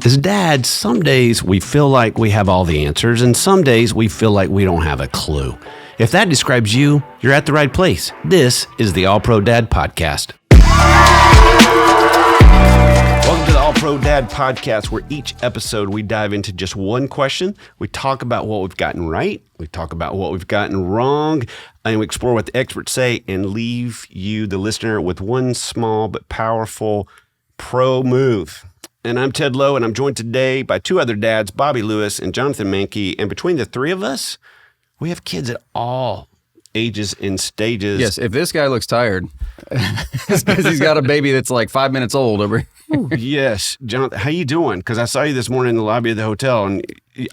As dads, some days we feel like we have all the answers, and some days we feel like we don't have a clue. If that describes you, you're at the right place. This is the All Pro Dad Podcast. Welcome to the All Pro Dad Podcast, where each episode we dive into just one question. We talk about what we've gotten right, we talk about what we've gotten wrong, and we explore what the experts say and leave you, the listener, with one small but powerful pro move. And I'm Ted Lowe, and I'm joined today by two other dads, Bobby Lewis and Jonathan Manke. And between the three of us, we have kids at all ages and stages. Yes, if this guy looks tired, it's because he's got a baby that's like 5 minutes old over. Yes. Jonathan, how you doing? Because I saw you this morning in the lobby of the hotel, and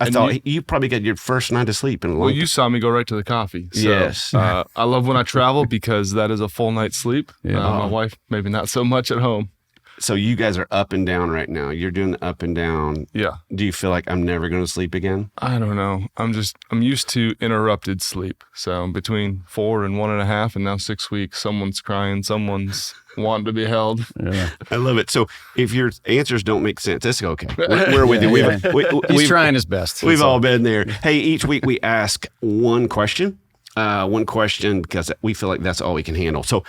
I thought you probably got your first night of sleep in a long time. Well, you saw me go right to the coffee. So, yes. I love when I travel because that is a full night's sleep. Yeah. My wife, maybe not so much at home. So you guys are up and down right now. You're doing the up and down. Yeah. Do you feel like I'm never going to sleep again? I don't know. I'm used to interrupted sleep. So between 4 and 1.5 and now 6 weeks, someone's crying, someone's wanting to be held. Yeah. I love it. So if your answers don't make sense, that's okay. We're with you. He's trying his best. We've all been there. Hey, each week we ask one question because we feel like that's all we can handle. So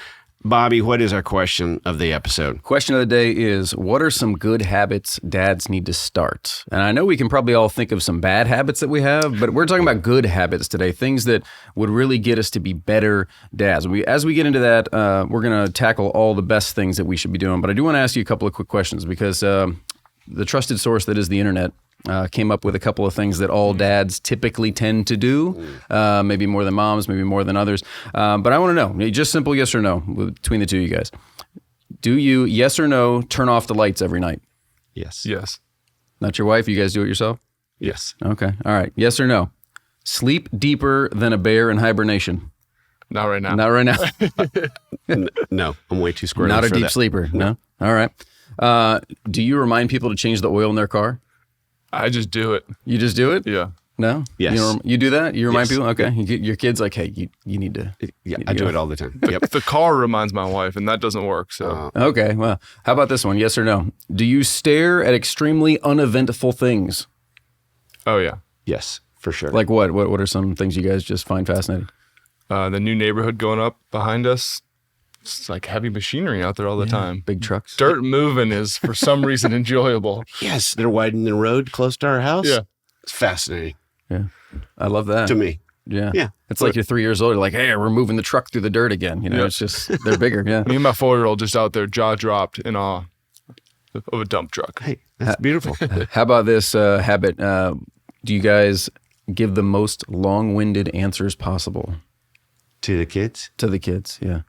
Bobby, what is our question of the episode? Question of the day is, what are some good habits dads need to start? And I know we can probably all think of some bad habits that we have, but we're talking about good habits today, things that would really get us to be better dads. As we get into that, we're going to tackle all the best things that we should be doing. But I do want to ask you a couple of quick questions because the trusted source that is the internet came up with a couple of things that all dads typically tend to do, maybe more than moms, maybe more than others. But I want to know, just simple yes or no between the two of you guys. Do you, yes or no, turn off the lights every night? Yes. Yes. Not your wife? You guys do it yourself? Yes. Okay. All right. Yes or no? Sleep deeper than a bear in hibernation? Not right now. Not right now. No, I'm way too squirrely. Not a for deep that. sleeper? No. All right. Do you remind people to change the oil in their car? I just do it. You just do it? Yeah. No? Yes. You do that? You remind Yes. people? Okay. Your kid's like, hey, you need to. Yeah, I do it all the time. Yep. The car reminds my wife, and that doesn't work. So Okay. Well, how about this one? Yes or no? Do you stare at extremely uneventful things? Oh, yeah. Yes, for sure. Like what? What are some things you guys just find fascinating? The new neighborhood going up behind us, it's like heavy machinery out there all the time. Big trucks. Dirt moving is, for some reason, enjoyable. Yes, they're widening the road close to our house. Yeah. It's fascinating Yeah. I love that. to me. Yeah. Yeah. It's like you're 3 years old. You're like, hey, we're moving the truck through the dirt again. You know, Yeah. it's just, they're bigger. Yeah. Me and my 4-year-old just out there, jaw dropped in awe of a dump truck. Hey, that's beautiful. How about this habit? Do you guys give the most long-winded answers possible To the kids? to the kids? Yeah.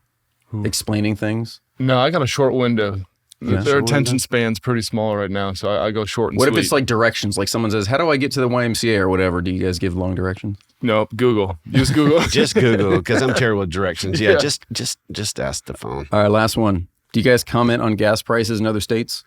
Explaining things? No, I got a short window. Yeah. Their attention span's pretty small right now, so I go short and What sweet. if it's like directions? Like someone says, how do I get to the YMCA or whatever? Do you guys give long directions? Nope, Google. Use Google. Just Google, because I'm terrible with directions. Yeah, Yeah. just ask the phone. All right, last one. Do you guys comment on gas prices in other states?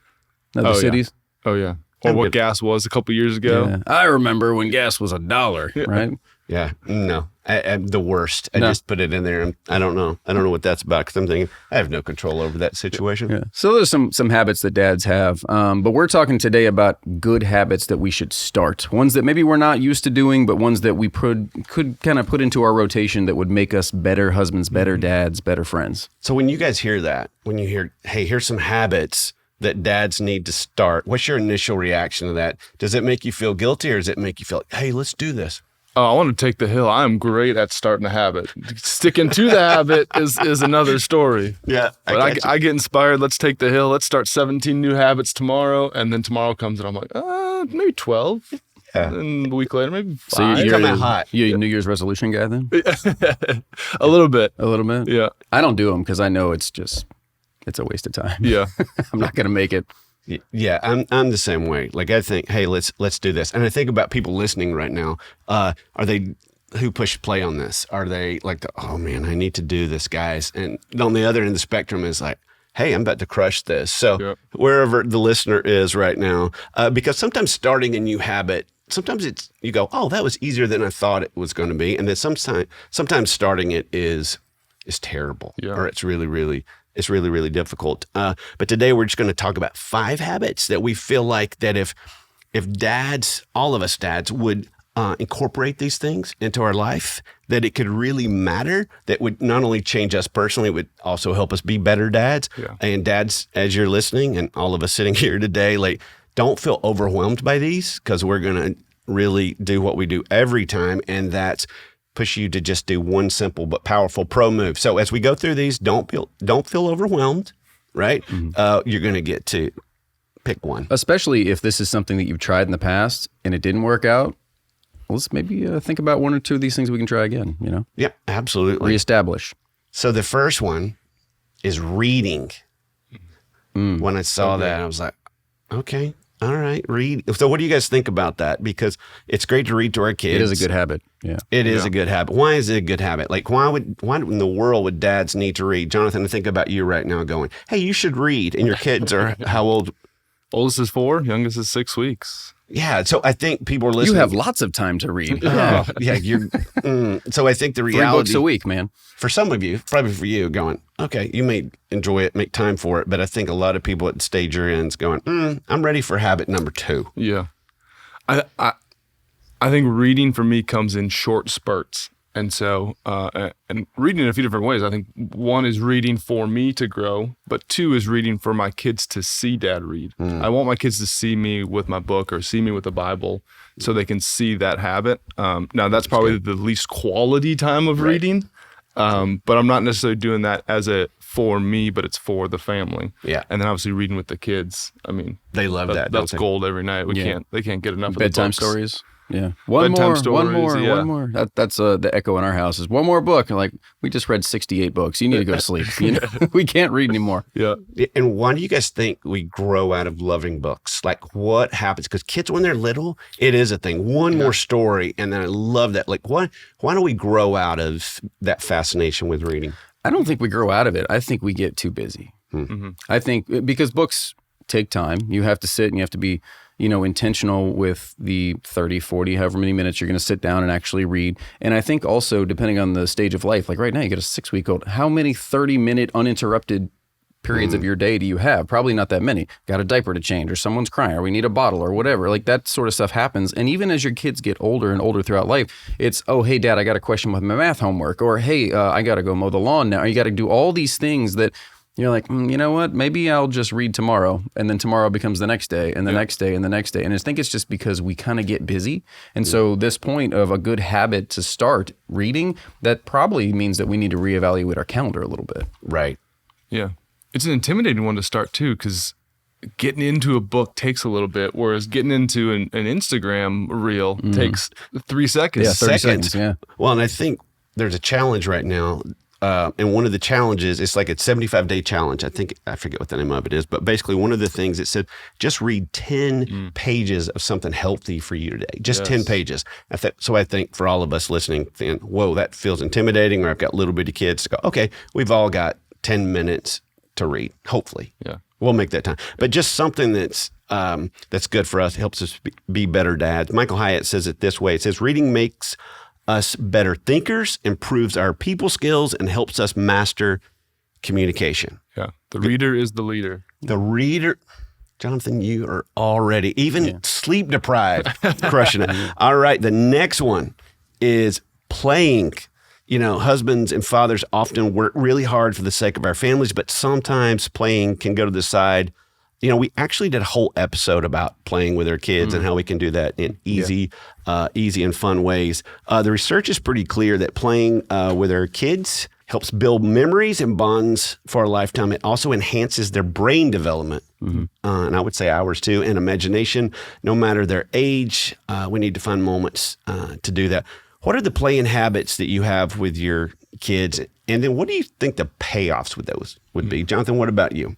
Other Oh, yeah. cities? Oh, yeah. Or I'm what good. gas was a couple years ago. Yeah. I remember when gas was $1, right? Yeah, no, I'm the worst. I No. just put it in there. I don't know. I don't know what that's about because I'm thinking I have no control over that situation. Yeah. So there's some habits that dads have, but we're talking today about good habits that we should start. Ones that maybe we're not used to doing, but ones that we could kind of put into our rotation that would make us better husbands, better dads, better friends. So when you guys hear that, when you hear, hey, here's some habits that dads need to start, what's your initial reaction to that? Does it make you feel guilty or does it make you feel like, hey, let's do this? Oh, I want to take the hill. I'm great at starting a habit. Sticking to the habit is another story. Yeah, But I get inspired. Let's take the hill. Let's start 17 new habits tomorrow. And then tomorrow comes and I'm like, maybe 12. Yeah. And a week later, maybe 5. So Come out hot. You're a New Year's resolution guy then? A little bit. A little bit? Yeah. I don't do them because I know it's a waste of time. Yeah. I'm not going to make it. Yeah, I'm the same way. Like I think, hey, let's do this. And I think about people listening right now. Are they who push play on this? Are they like, oh man, I need to do this, guys? And on the other end of the spectrum is like, hey, I'm about to crush this. So Yep. wherever the listener is right now, because sometimes starting a new habit, sometimes it's you go, oh, that was easier than I thought it was going to be, and then sometimes starting it is terrible, Yeah. or it's really, really it's really, really difficult. But today we're just going to talk about 5 habits that we feel like that if dads, all of us dads, would incorporate these things into our life, that it could really matter, that would not only change us personally, it would also help us be better dads. Yeah. And dads, as you're listening, and all of us sitting here today, like, don't feel overwhelmed by these, because we're going to really do what we do every time, and that's push you to just do one simple but powerful pro move. So as we go through these, don't feel overwhelmed, right? You're going to get to pick one. Especially if this is something that you've tried in the past and it didn't work out. Let's maybe think about 1 or 2 of these things we can try again, you know? Yeah, absolutely. Reestablish. So the first one is reading. When I saw that, I was like, okay, all right, read. So what do you guys think about that? Because it's great to read to our kids. It is a good habit. Yeah. It is a good habit. Why is it a good habit? Like, why in the world would dads need to read? Jonathan, I think about you right now going, hey, you should read. And your kids are how old? Oldest is 4, youngest is 6 weeks. Yeah, so I think people are listening. You have lots of time to read. So I think the 3 reality. books a week, man. For some of you, probably for you, going, okay, you may enjoy it, make time for it, but I think a lot of people at the stage you're in is going, I'm ready for habit number 2. Yeah. I think reading for me comes in short spurts. And so, and reading in a few different ways. I think 1 is reading for me to grow, but 2 is reading for my kids to see Dad read. I want my kids to see me with my book or see me with the Bible so they can see that habit. Now, that's probably the least quality time of reading, but I'm not necessarily doing that as a for me, but it's for the family. Yeah. And then obviously reading with the kids. I mean, they love that. That's gold every night. They can't get enough of the bedtime books. Stories. Yeah. One more. That's the echo in our house is one more book. And like, we just read 68 books. You need to go to sleep. You know? We can't read anymore. Yeah. And why do you guys think we grow out of loving books? Like, what happens? Because kids, when they're little, it is a thing. One more story. And then I love that. Like, why do we grow out of that fascination with reading? I don't think we grow out of it. I think we get too busy. I think because books take time. You have to sit and you have to be, intentional with the 30, 40, however many minutes you're going to sit down and actually read. And I think also, depending on the stage of life, like right now, you got a 6-week-old, how many 30-minute uninterrupted periods of your day do you have? Probably not that many. Got a diaper to change, or someone's crying, or we need a bottle, or whatever. Like that sort of stuff happens. And even as your kids get older and older throughout life, it's, oh, hey, Dad, I got a question with my math homework, or hey, I got to go mow the lawn now. Or you got to do all these things that you're like, you know what? Maybe I'll just read tomorrow. And then tomorrow becomes the next day and the next day and the next day. And I think it's just because we kind of get busy. And so this point of a good habit to start reading, that probably means that we need to reevaluate our calendar a little bit. Right. Yeah. It's an intimidating one to start too, because getting into a book takes a little bit, whereas getting into an Instagram reel takes 3 seconds. Yeah, 30 seconds. Yeah. Well, and I think there's a challenge right now. And one of the challenges, it's like a 75-day challenge. I forget what the name of it is, but basically one of the things it said, just read 10 pages of something healthy for you today. Just 10 pages. So I think for all of us listening, then, whoa, that feels intimidating, or I've got little bitty kids to go, okay, we've all got 10 minutes to read, hopefully. Yeah. We'll make that time. But just something that's good for us, helps us be better dads. Michael Hyatt says it this way. It says, reading makes us better thinkers, improves our people skills, and helps us master communication. Yeah. The reader is the leader. The reader, Jonathan, you are already, even sleep deprived, crushing it. All right. The next one is playing. Husbands and fathers often work really hard for the sake of our families, but sometimes playing can go to the side. We actually did a whole episode about playing with our kids and how we can do that in easy and fun ways. The research is pretty clear that playing with our kids helps build memories and bonds for a lifetime. It also enhances their brain development, and I would say ours too, and imagination. No matter their age, we need to find moments to do that. What are the playing habits that you have with your kids? And then what do you think the payoffs with those would be? Jonathan, what about you?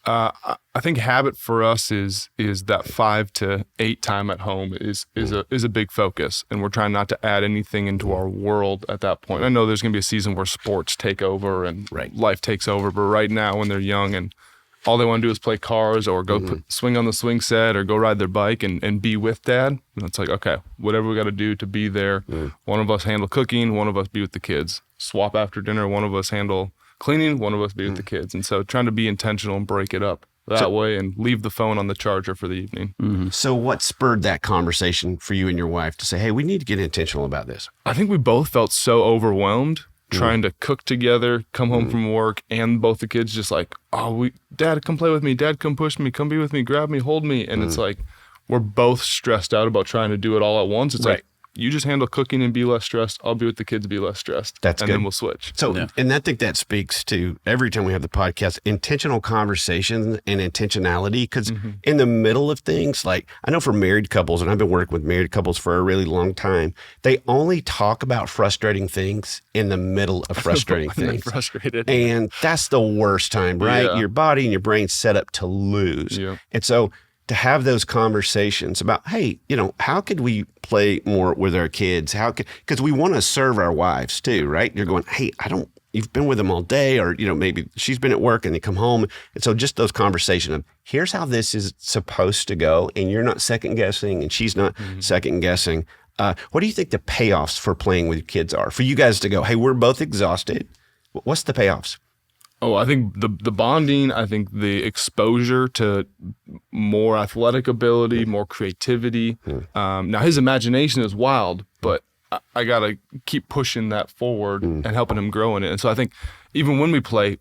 I think habit for us is that 5 to 8 time at home is a big focus, and we're trying not to add anything into our world at that point. I know there's going to be a season where sports take over and life takes over, but right now when they're young and all they want to do is play cars or go swing on the swing set or go ride their bike and be with Dad, and it's like, okay, whatever we got to do to be there. One of us handle cooking, one of us be with the kids. Swap after dinner, one of us handle cleaning, one of us be with the kids. And so trying to be intentional and break it up that way and leave the phone on the charger for the evening. So what spurred that conversation for you and your wife to say, hey, we need to get intentional about this? I think we both felt so overwhelmed trying to cook together, come home from work, and both the kids just like, Dad, come play with me. Dad, come push me. Come be with me. Grab me. Hold me. And it's like, we're both stressed out about trying to do it all at once. It's like, you just handle cooking and be less stressed. I'll be with the kids, be less stressed. That's and good. then we'll switch. So, and I think that speaks to every time we have the podcast, intentional conversation and intentionality. Because in the middle of things, like I know for married couples, and I've been working with married couples for a really long time, they only talk about frustrating things in the middle of frustrating things. Frustrated. And that's the worst time, right? Yeah. Your body and your brain set up to lose. Yeah. And so to have those conversations about, hey, how could we play more with our kids? Because we want to serve our wives too, right? You're going, hey, you've been with them all day, or, maybe she's been at work and they come home. And so just those conversations of, here's how this is supposed to go. And you're not second guessing and she's not second guessing. What do you think the payoffs for playing with your kids are? For you guys to go, hey, we're both exhausted. What's the payoffs? Oh, I think the bonding, I think the exposure to more athletic ability, more creativity. Now, his imagination is wild, but I got to keep pushing that forward and helping him grow in it. And so I think even when we play,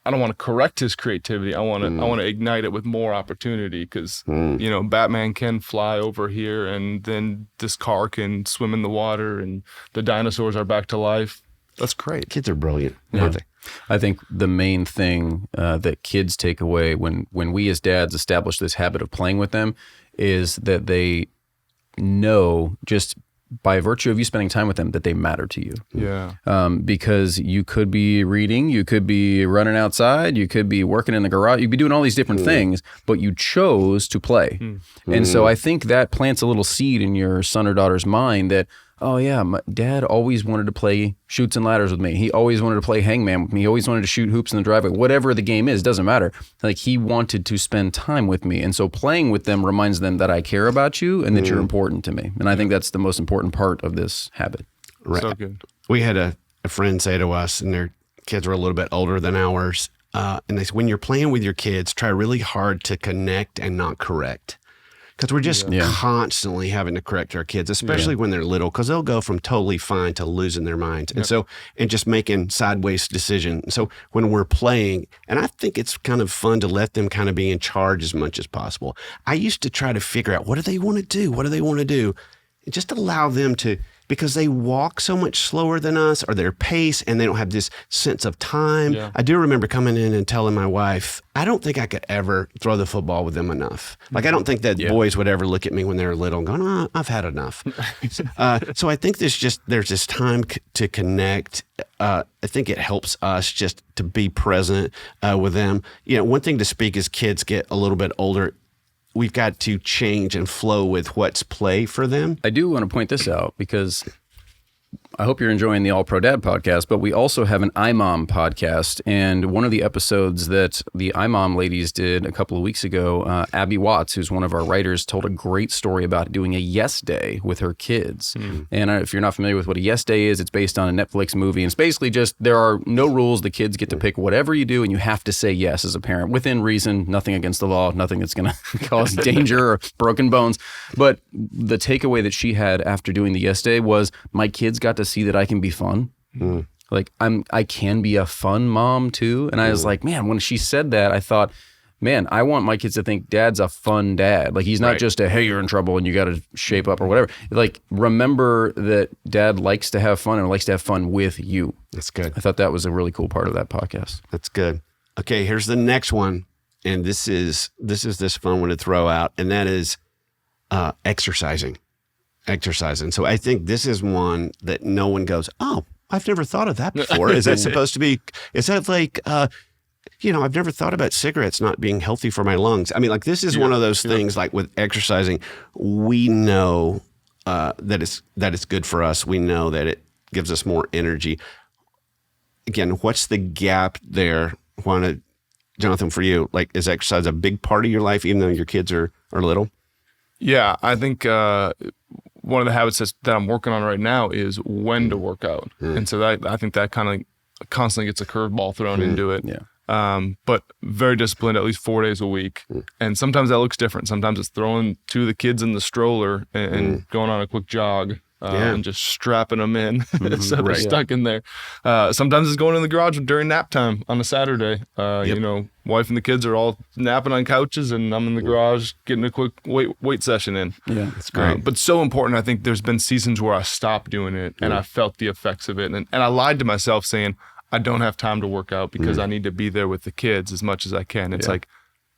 I don't want to correct his creativity. I want to ignite it with more opportunity because, Batman can fly over here and then this car can swim in the water and the dinosaurs are back to life. That's great. Kids are brilliant, aren't they? I think the main thing that kids take away when we as dads establish this habit of playing with them is that they know just by virtue of you spending time with them that they matter to you. Yeah. Because you could be reading, you could be running outside, you could be working in the garage, you could be doing all these different things, but you chose to play. And so I think that plants a little seed in your son or daughter's mind that, oh yeah, my dad always wanted to play Chutes and Ladders with me. He always wanted to play Hangman with me. He always wanted to shoot hoops in the driveway. Whatever the game is, doesn't matter. Like he wanted to spend time with me. And so playing with them reminds them that I care about you and that you're important to me. And I think that's the most important part of this habit. Right. So good. We had a friend say to us, and their kids were a little bit older than ours, and they said, when you're playing with your kids, try really hard to connect and not correct. Because we're just constantly having to correct our kids, especially when they're little, because they'll go from totally fine to losing their minds. And just making sideways decisions. So when we're playing, and I think it's kind of fun to let them kind of be in charge as much as possible. I used to try to figure out, what do they want to do? What do they want to do? And just allow them to, because they walk so much slower than us, or their pace, and they don't have this sense of time. Yeah. I do remember coming in and telling my wife, I don't think I could ever throw the football with them enough. Like, I don't think that boys would ever look at me when they were little and go, I've had enough. So I think there's this time to connect. I think it helps us just to be present with them. One thing to speak as kids get a little bit older, we've got to change and flow with what's play for them. I do want to point this out because I hope you're enjoying the All Pro Dad podcast, but we also have an iMom podcast. And one of the episodes that the iMom ladies did a couple of weeks ago, Abby Watts, who's one of our writers, told a great story about doing a yes day with her kids. And if you're not familiar with what a yes day is, it's based on a Netflix movie. And it's basically just, there are no rules. The kids get to pick whatever you do, and you have to say yes as a parent, within reason, nothing against the law, nothing that's going to cause danger or broken bones. But the takeaway that she had after doing the yes day was, my kids got to see that I can be fun. Like I can be a fun mom too. And I was like, man, when she said that, I thought, man, I want my kids to think dad's a fun dad. Like he's not just a, hey, you're in trouble and you got to shape up or whatever. Like, remember that dad likes to have fun and likes to have fun with you. That's good. I thought that was a really cool part of that podcast. That's good. Okay, here's the next one. And this is this fun one to throw out. And that is exercising. So I think this is one that no one goes, oh, I've never thought of that before. Is that supposed to be, is that like, I've never thought about cigarettes not being healthy for my lungs. I mean, like, this is one of those things, like with exercising, we know that it's good for us. We know that it gives us more energy. Again, what's the gap there? Jonathan, for you, like, is exercise a big part of your life, even though your kids are little? Yeah, I think one of the habits that I'm working on right now is when to work out. And so I think that kind of constantly gets a curveball thrown into it. Yeah. But very disciplined, at least 4 days a week. And sometimes that looks different. Sometimes it's throwing 2 of the kids in the stroller and going on a quick jog. And just strapping them in so they're stuck in there. Sometimes it's going in the garage during nap time on a Saturday. You know, wife and the kids are all napping on couches, and I'm in the garage getting a quick weight session in. Yeah, that's great. But so important. I think there's been seasons where I stopped doing it, and I felt the effects of it. And I lied to myself saying, I don't have time to work out because I need to be there with the kids as much as I can. It's like,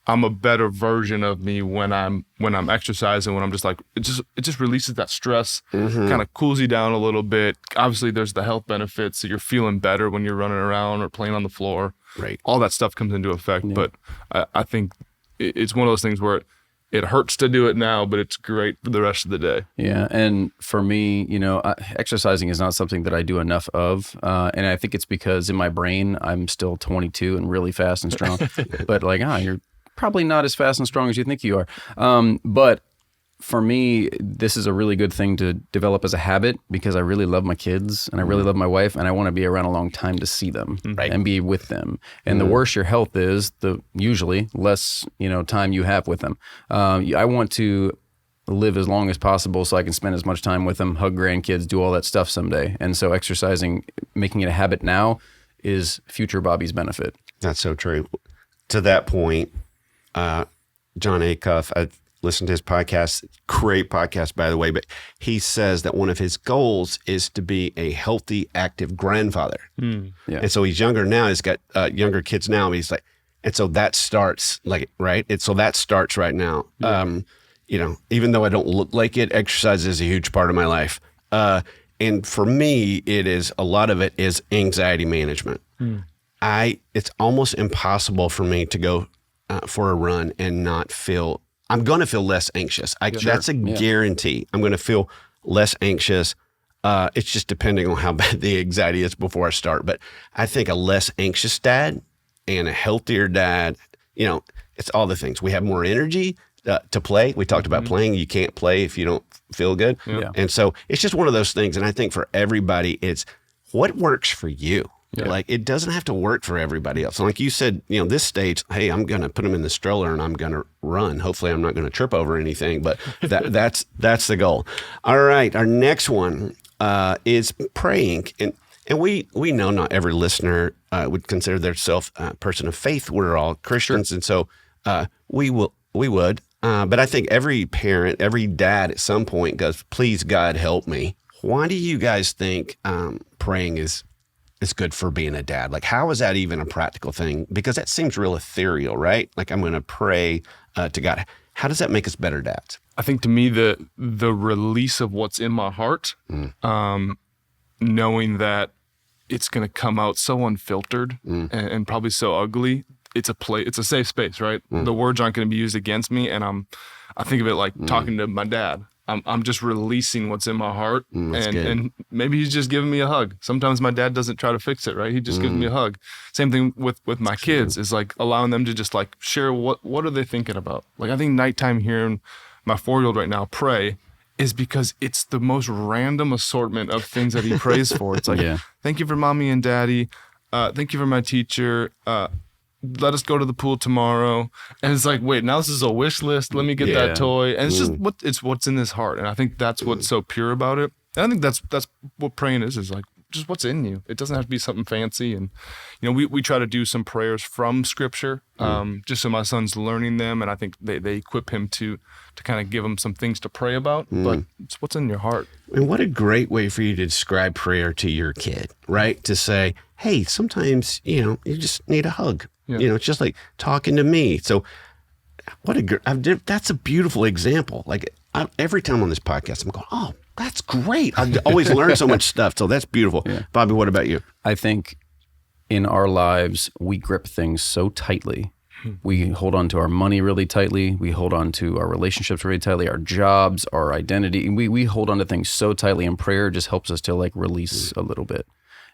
I'm a better version of me when I'm exercising, when I'm just like, it just releases that stress, kind of cools you down a little bit. Obviously there's the health benefits, so you're feeling better when you're running around or playing on the floor. Right. All that stuff comes into effect. But I think it's one of those things where it hurts to do it now, but it's great for the rest of the day. Yeah. And for me, you know, exercising is not something that I do enough of. And I think it's because in my brain, I'm still 22 and really fast and strong. But like, you're probably not as fast and strong as you think you are. But for me, this is a really good thing to develop as a habit because I really love my kids and I really love my wife and I want to be around a long time to see them and be with them. And the worse your health is, the usually less, you know, time you have with them. I want to live as long as possible so I can spend as much time with them, hug grandkids, do all that stuff someday. And so exercising, making it a habit now is future Bobby's benefit. That's so true. To that point, John Acuff, I listened to his podcast, great podcast, by the way, but he says that one of his goals is to be a healthy, active grandfather. Yeah. And so he's younger now. He's got younger kids now. He's like, and so that starts right. So that starts right now. Yeah. You know, even though I don't look like it, exercise is a huge part of my life. And for me, a lot of it is anxiety management. It's almost impossible for me to go for a run and not feel, I'm going to feel less anxious. That's a guarantee. I'm going to feel less anxious. It's just depending on how bad the anxiety is before I start. But I think a less anxious dad and a healthier dad, you know, it's all the things. We have more energy to play. We talked about playing. You can't play if you don't feel good. Yeah. And so it's just one of those things. And I think for everybody, it's what works for you. Yeah. Like, it doesn't have to work for everybody else. And like you said, you know, this stage, hey, I'm going to put him in the stroller and I'm going to run. Hopefully I'm not going to trip over anything, but that's the goal. All right. Our next one is praying. And we know not every listener would consider themselves a person of faith. We're all Christians. And so we would. But I think every parent, every dad at some point goes, please, God, help me. Why do you guys think praying is good for being a dad? Like, how is that even a practical thing? Because that seems real ethereal, right? Like, I'm going to pray to God. How does that make us better dads? I think to me, the release of what's in my heart, knowing that it's going to come out so unfiltered and probably so ugly, it's a safe space, right? The words aren't going to be used against me. And I think of it like talking to my dad. I'm just releasing what's in my heart, and maybe he's just giving me a hug. Sometimes my dad doesn't try to fix it, right? He just gives me a hug. Same thing with my kids, is like allowing them to just like share what are they thinking about. Like, I think nighttime hearing my 4-year-old right now pray is because it's the most random assortment of things that he prays for. It's like, thank you for mommy and daddy. Thank you for my teacher. Let us go to the pool tomorrow. And it's like, wait, now this is a wish list. Let me get that toy. And it's just what's in his heart. And I think that's what's so pure about it. And I think that's what praying is like just what's in you. It doesn't have to be something fancy. And, you know, we try to do some prayers from scripture, just so my son's learning them. And I think they equip him to kind of give him some things to pray about, but it's what's in your heart. And what a great way for you to describe prayer to your kid, right? To say, hey, sometimes, you know, you just need a hug. Yeah. You know, it's just like talking to me. So that's a beautiful example. Like, every time on this podcast, I'm going, oh, that's great. I always learn so much stuff. So that's beautiful. Yeah. Bobby, what about you? I think in our lives, we grip things so tightly. We hold on to our money really tightly. We hold on to our relationships really tightly, our jobs, our identity. We hold on to things so tightly, and prayer just helps us to like release a little bit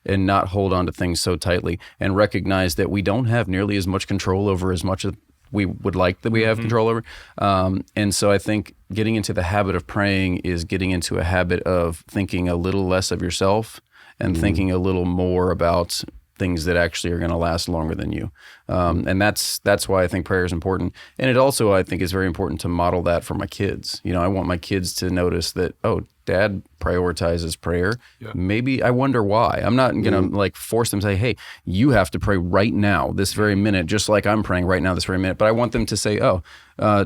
and not hold on to things so tightly and recognize that we don't have nearly as much control over as much as we would like that we have control over. And so I think getting into the habit of praying is getting into a habit of thinking a little less of yourself and thinking a little more about things that actually are going to last longer than you. And that's why I think prayer is important. And it also, I think, is very important to model that for my kids. I want my kids to notice that, oh, Dad prioritizes prayer. Yeah. Maybe I wonder why. I'm not going to like force them to say, hey, you have to pray right now, this very minute, just like I'm praying right now, this very minute. But I want them to say, oh,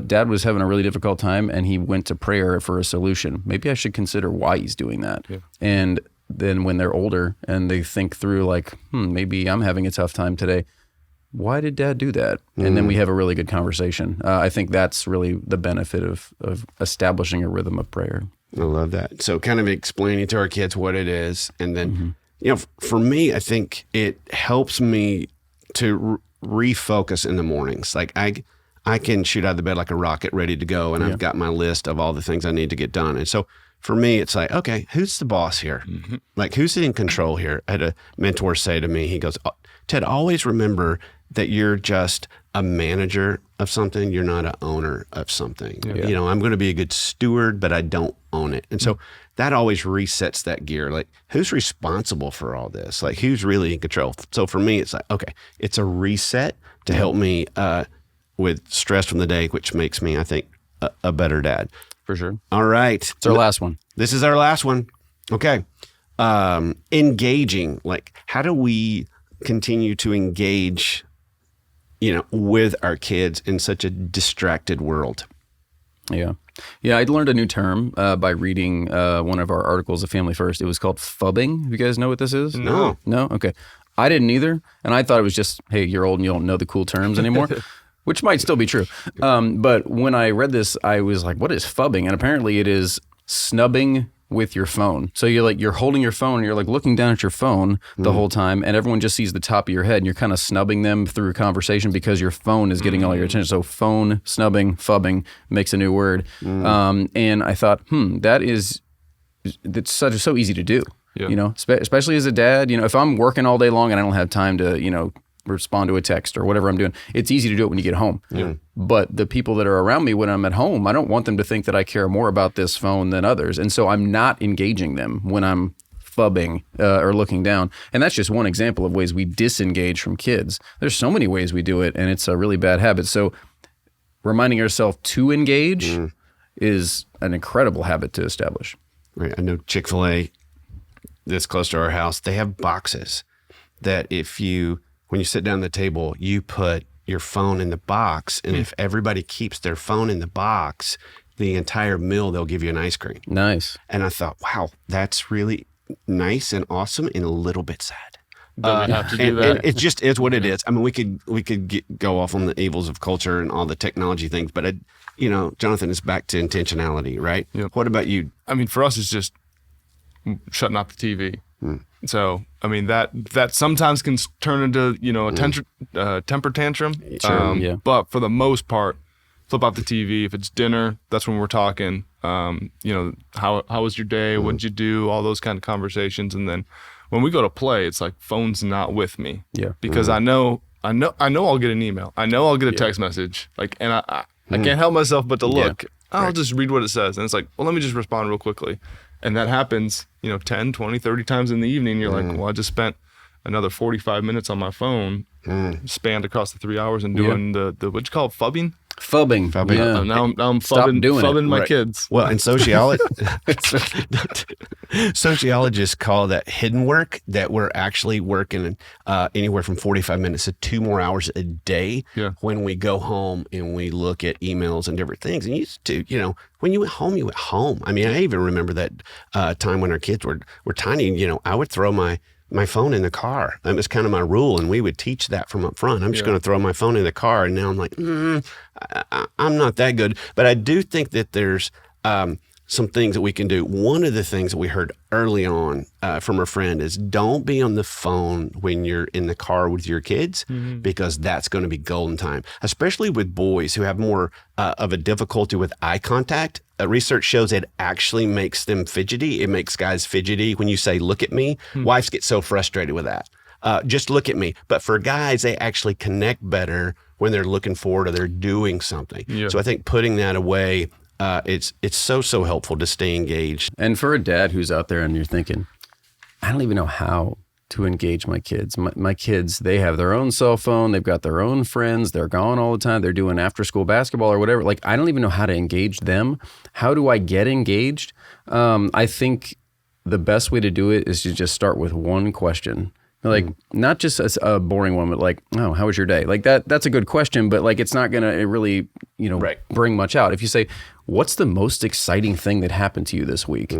Dad was having a really difficult time and he went to prayer for a solution. Maybe I should consider why he's doing that. Yeah. And then when they're older and they think through like, maybe I'm having a tough time today. Why did Dad do that? And then we have a really good conversation. I think that's really the benefit of establishing a rhythm of prayer. I love that. So kind of explaining to our kids what it is. And then, for me, I think it helps me to refocus in the mornings. Like I can shoot out of the bed like a rocket ready to go. And I've got my list of all the things I need to get done. And so for me, it's like, okay, who's the boss here? Like who's in control here? I had a mentor say to me, he goes, Ted, always remember that you're just a manager of something. You're not an owner of something. Yeah. I'm going to be a good steward, but I don't own it. And so that always resets that gear. Like who's responsible for all this? Like who's really in control? So for me, it's like, okay, it's a reset to help me with stress from the day, which makes me, I think, a better dad. For sure. All right. It's our last one. This is our last one. Okay. Engaging. Like how do we continue to engage with our kids in such a distracted world? Yeah. I learned a new term by reading one of our articles of Family First. It was called phubbing. You guys know what this is? No. Okay. I didn't either. And I thought it was just, hey, you're old and you don't know the cool terms anymore, which might still be true. But when I read this, I was like, what is phubbing? And apparently it is snubbing with your phone. So you're holding your phone and you're like looking down at your phone the whole time and everyone just sees the top of your head and you're kind of snubbing them through conversation because your phone is getting all your attention. So phone, snubbing, phubbing makes a new word. And I thought, that's so easy to do, especially as a dad, if I'm working all day long and I don't have time to, respond to a text or whatever I'm doing. It's easy to do it when you get home. Yeah. But the people that are around me when I'm at home, I don't want them to think that I care more about this phone than others. And so I'm not engaging them when I'm phubbing or looking down. And that's just one example of ways we disengage from kids. There's so many ways we do it, and it's a really bad habit. So reminding ourselves to engage is an incredible habit to establish. Right. I know Chick-fil-A, this close to our house, they have boxes that when you sit down at the table, you put your phone in the box, and if everybody keeps their phone in the box, the entire meal, they'll give you an ice cream. Nice. And I thought, wow, that's really nice and awesome and a little bit sad. But we have to do that. And it just is what it is. I mean, we could go off on the evils of culture and all the technology things, but Jonathan, it's back to intentionality, right? Yep. What about you? I mean, for us, it's just shutting off the TV. So, I mean, that sometimes can turn into, a temper tantrum. Sure. But for the most part, flip off the TV. If it's dinner, that's when we're talking. How was your day? What'd you do? All those kind of conversations. And then when we go to play, it's like phone's not with me. Yeah. Because I know I'll get an email. I know I'll get a text message. Like, and I can't help myself but to look. Yeah. I'll just read what it says. And it's like, well, let me just respond real quickly. And that happens, 10, 20, 30 times in the evening. You're like, well, I just spent another 45 minutes on my phone, spanned across the 3 hours and doing the what you call it, phubbing? Phubbing. Yeah. Now I'm phubbing my kids. Well, and sociologists call that hidden work, that we're actually working anywhere from 45 minutes to 2 more hours a day when we go home and we look at emails and different things. And you used to, when you went home, you went home. I mean, I even remember that time when our kids were tiny, I would throw my phone in the car. That was kind of my rule, and we would teach that from up front. I'm just going to throw my phone in the car, and now I'm like, I'm not that good. But I do think that there's some things that we can do. One of the things that we heard early on from a friend is don't be on the phone when you're in the car with your kids, because that's going to be golden time, especially with boys who have more of a difficulty with eye contact. Research shows it actually makes them fidgety. It makes guys fidgety when you say, look at me. Wives get so frustrated with that. Just look at me. But for guys, they actually connect better when they're looking forward or they're doing something. Yeah. So I think putting that away, it's so helpful to stay engaged. And for a dad who's out there and you're thinking, I don't even know how to engage my kids. My kids, they have their own cell phone. They've got their own friends. They're gone all the time. They're doing after school basketball or whatever. Like, I don't even know how to engage them. How do I get engaged? I think the best way to do it is to just start with one question. Like, not just a boring one, but like, oh, how was your day? Like that's a good question, but like, it's not going to really, bring much out. If you say, what's the most exciting thing that happened to you this week?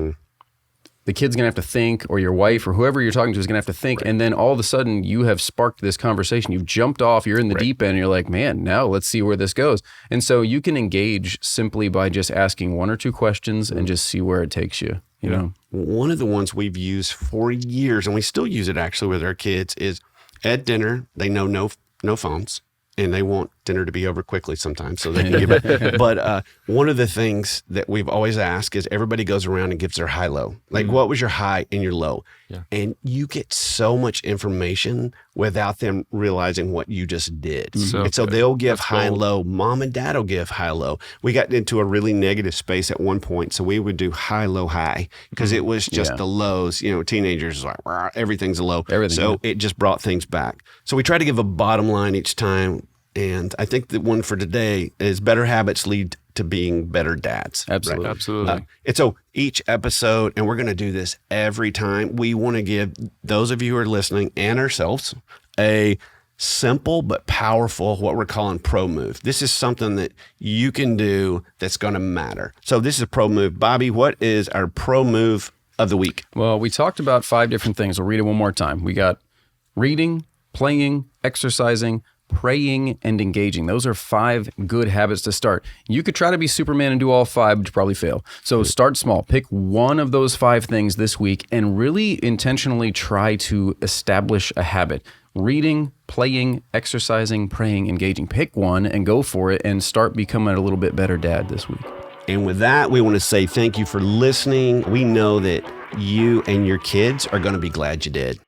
The kid's going to have to think, or your wife or whoever you're talking to is going to have to think. And then all of a sudden you have sparked this conversation. You've jumped off, you're in the deep end, and you're like, man, now let's see where this goes. And so you can engage simply by just asking one or two questions and just see where it takes you. You know, one of the ones we've used for years, and we still use it actually with our kids, is at dinner, they know no phones. And they want dinner to be over quickly sometimes so they can get back. But one of the things that we've always asked is everybody goes around and gives their high-low. Like, what was your high and your low? Yeah. And you get so much information without them realizing what you just did. And so they'll give high and low. Mom and dad will give high-low. We got into a really negative space at one point, so we would do high-low high because it was just the lows. Teenagers like, everything's a low. It just brought things back. So we try to give a bottom line each time. And I think the one for today is better habits lead to being better dads. Absolutely. Right? Absolutely. And so each episode, and we're going to do this every time, we want to give those of you who are listening and ourselves a simple but powerful, what we're calling pro move. This is something that you can do that's going to matter. So this is a pro move. Bobby, what is our pro move of the week? Well, we talked about 5 different things. We'll read it one more time. We got reading, playing, exercising, praying, and engaging. Those are 5 good habits to start. You could try to be Superman and do all 5, but you probably fail. So start small. Pick one of those 5 things this week and really intentionally try to establish a habit. Reading, playing, exercising, praying, engaging. Pick one and go for it and start becoming a little bit better dad this week. And with that, we want to say thank you for listening. We know that you and your kids are going to be glad you did.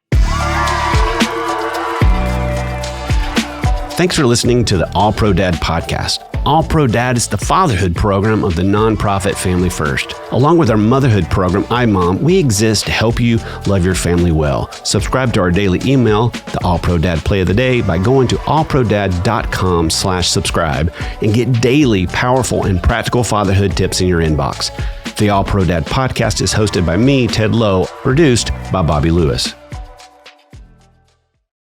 Thanks for listening to the All Pro Dad podcast. All Pro Dad is the fatherhood program of the nonprofit Family First. Along with our motherhood program, iMom, we exist to help you love your family well. Subscribe to our daily email, the All Pro Dad Play of the Day, by going to allprodad.com/subscribe and get daily powerful and practical fatherhood tips in your inbox. The All Pro Dad podcast is hosted by me, Ted Lowe, produced by Bobby Lewis.